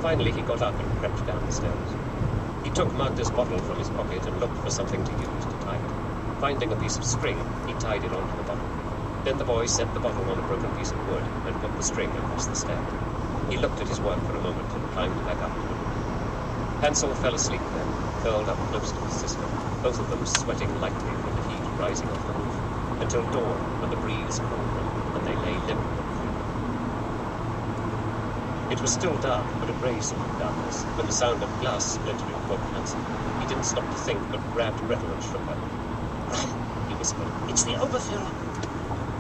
Finally, he got up and crept down the stairs. He took Magda's bottle from his pocket and looked for something to use to tie it. Finding a piece of string, he tied it onto the bottle. Then the boy set the bottle on a broken piece of wood and put the string across the stair. He looked at his work for a moment and climbed back up to the roof. Hansel fell asleep then, curled up close to his sister, both of them sweating lightly from the heat rising off the roof, until dawn, when the breeze cooled them, and they lay limp and free. It was still dark, but a grey sort of darkness, when the sound of glass splintering woke Hansel. He didn't stop to think, but grabbed Gretel and shook her. "Run," he whispered. "it's the Oberführer."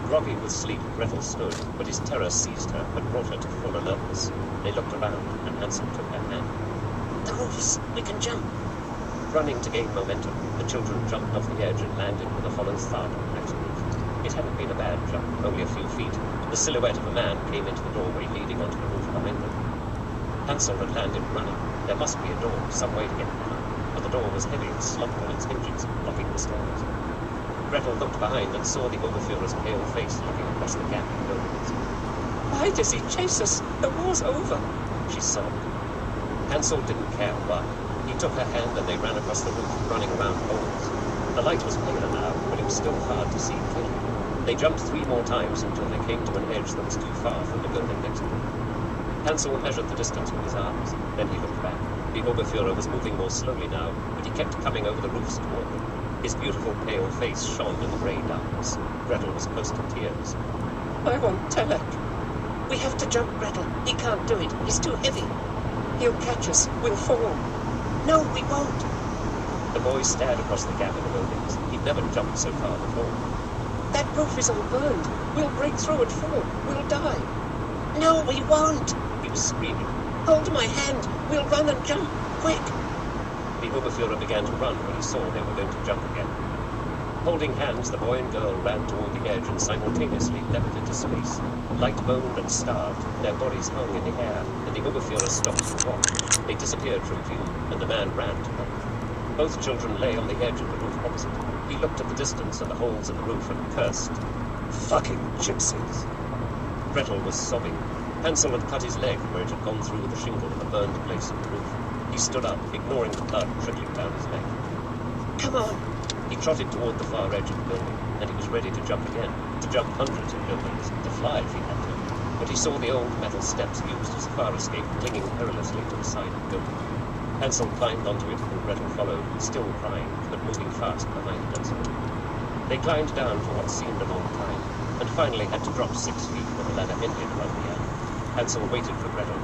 Groggy with sleep, Gretel stood, but his terror seized her and brought her to full alertness. They looked around, and Hansel took her hand. "The roofs, we can jump." Running to gain momentum, the children jumped off the edge and landed with a hollow thud on the next roof. It hadn't been a bad jump, only a few feet. The silhouette of a man came into the doorway leading onto the roof behind them. Hansel had landed running. There must be a door, some way to get down, but the door was heavy and slumped on its hinges, blocking the stairs. Gretel looked behind and saw the Oberführer's pale face looking across the gap in the buildings. "Why does he chase us? The war's over," she sobbed. Hansel didn't care why. He took her hand and they ran across the roof, running around holes. The light was paler now, but it was still hard to see clearly. They jumped 3 more times until they came to an edge that was too far from the building next to them. Hansel measured the distance with his arms. Then he looked back. The Oberführer was moving more slowly now, but he kept coming over the roofs toward them. His beautiful pale face shone in the grey darkness. Gretel was close to tears. "I want Telek." "We have to jump, Gretel. He can't do it. He's too heavy. He'll catch us. We'll fall." "No, we won't." The boy stared across the gap in the buildings. He'd never jumped so far before. "That roof is all burned. We'll break through and fall. We'll die." "No, we won't." He was screaming. "Hold my hand. We'll run and jump. Quick." The Oberführer began to run when he saw they were going to jump again. Holding hands, the boy and girl ran toward the edge and simultaneously leapt into space. Light-boned and starved, their bodies hung in the air, and the Oberführer stopped to walk. They disappeared from view, and the man ran to them. Both children lay on the edge of the roof opposite. He looked at the distance and the holes in the roof and cursed. "Fucking gypsies!" Gretel was sobbing. Hansel had cut his leg where it had gone through the shingle of the burned place in the roof. He stood up, ignoring the blood trickling down his leg. "Come on." He trotted toward the far edge of the building, and he was ready to jump again, to jump hundreds of buildings, to fly if he had to. But he saw the old metal steps used as a fire escape clinging perilously to the side of the building. Hansel climbed onto it, and Gretel followed, still crying, but moving fast behind Hansel. They climbed down for what seemed a long time, and finally had to drop 6 feet when the ladder ended above the end. Hansel waited for Gretel